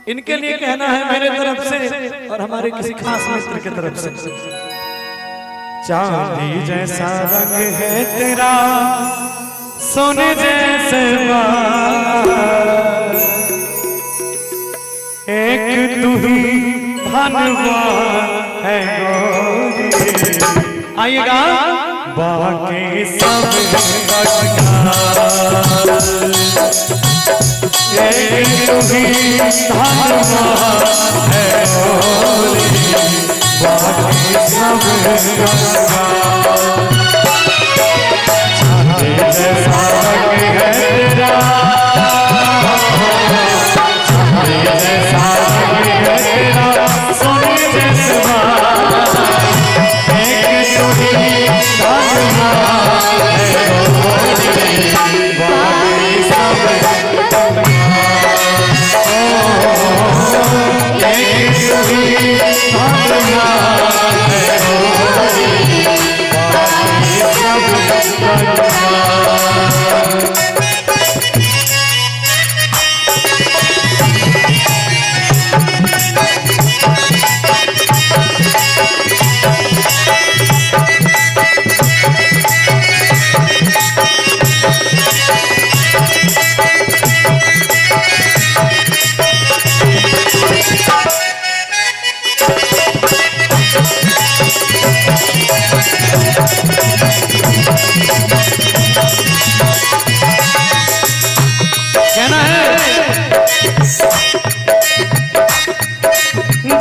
इनके लिए कहना है मेरे तरफ से और हमारे किसी खास मित्र की तरफ से। चांदी जैसा रंग है तेरा, सोने जैसे बाल, एक तू ही धनवान है गोरी। आइएगा। बाकी सब एक तू ही धनवान है गोरी, बाकी सब चांदी जैसा रंग है तेरा, चांदी जैसा रंग है तेरा, सोने जैसा बाल, एक तू ही धनवान है गोरी, बाकी सब एक तू ही धनवान है गोरी, बाकी सब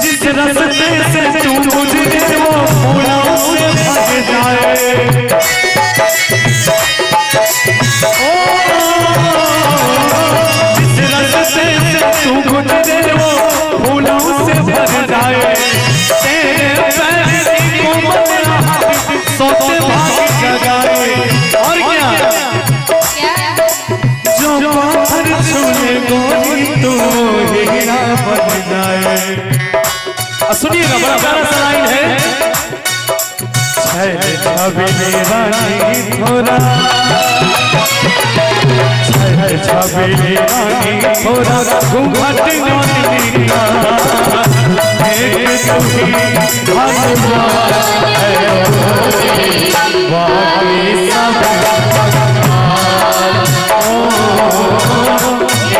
जिस रास्ते से तू गुजरे वो फूलों से भर जाए, जिस रास्ते से तू गुजरे वो फूलों से भर जाए, तेरे पैर की कोमल सोते भाग जगाए। और क्या जो पाथर छूने गोरी तू हीरा बन जाए। सुनिएगा, बड़ा प्यारा सा लाइन है। छैल छबीली रानी थोड़ा, छैल छबीली रानी थोड़ा, घूंघट नौनी का एक तू ही धनवान है गोरी, बाकी सब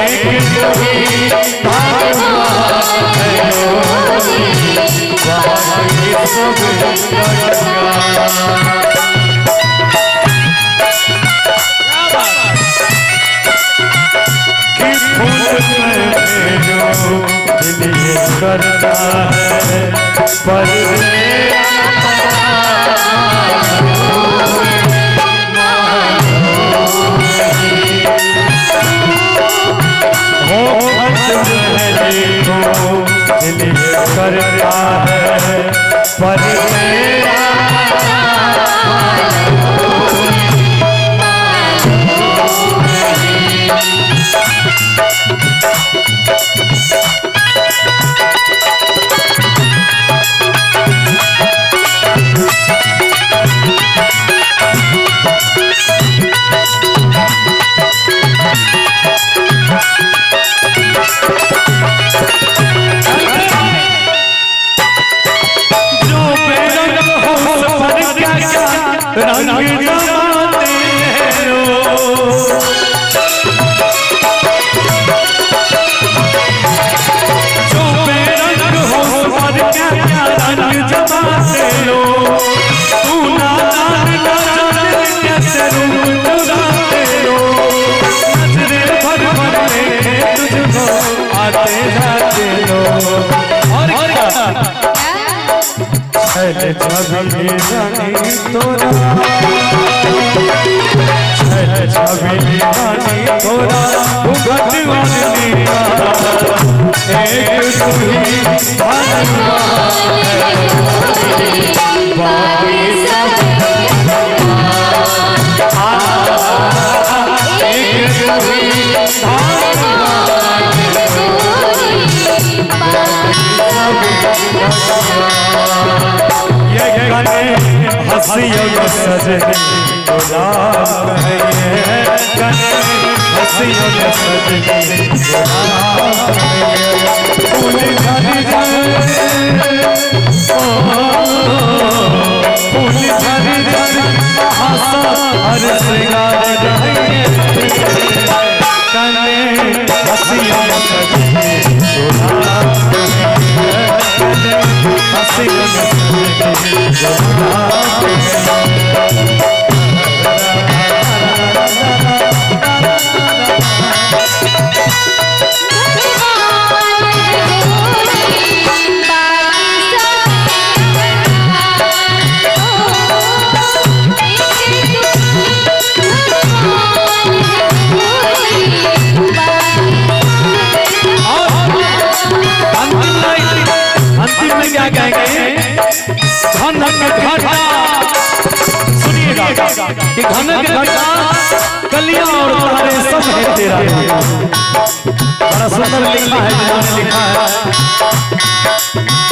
एक तू ही धनवान है गोरी, बाकी सब कि फूल में जो दिल करता है पर दिल करता है पर रंग जमाते हो, जो बेरंग हो पर क्या क्या रंग जमाते हो, तू नादान न जाने कैसे रूप चुराते हो, नजरे भर भर देखे तुझको आते जाते हो। और क्या छैल छबीली रानी तोरा, छैल छबीली रानी तोरा, घूंघट नौनी का एक तू ही धनवान है गोरी, बाकी सब एक तू ही धनवान है गोरी, बाकी सब ये गाने हंसियों में सजनी गुलाब है, ये गाने हंसियों में सजनी गुलाब है। फूल झड़ जाए फूल झड़ जाए हंसा हर श्रृंगार रहे कने हसिया सजने दुल्हा हसिया सजने दुल्हा कि घनक घटा कलियां और तारे सब है तेरा बड़ा सुंदर लिखा है जिन्होंने लिखा है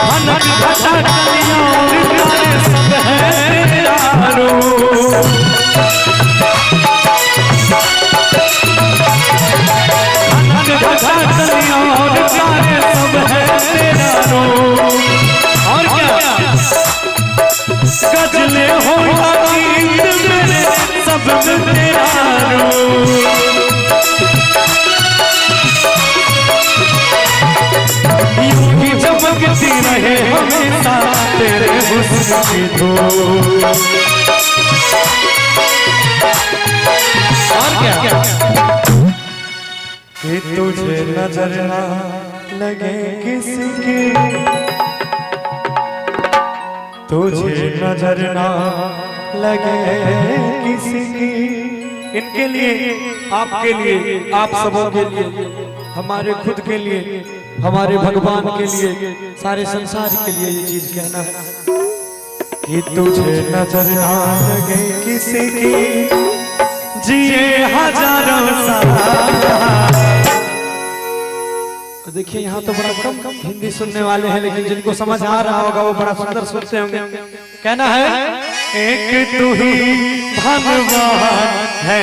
घनक घटा कलियां और तारे सब है तेरा घनक घटा कलियां और तारे सब है तेरा और क्या गजले हो सब तेरा यूं ही चमकती रहे हमेशा तेरे हुस्न की धूप और क्या कि तुझे नजर ना लगे किसी की तुझे नजर ना लगे किसी की इनके लिए आपके लिए आप सबों के लिए हमारे खुद के लिए हमारे भगवान के लिए सारे संसार के लिए ये चीज कहना है कि तुझे नजर ना लगे किसी की जिए हजारों साल। देखिए यहाँ तो बड़ा कम हिंदी सुनने वाले हैं लेकिन जिनको समझ आ रहा होगा वो बड़ा सुंदर सुनते होंगे। कहना है एक तू ही भगवान है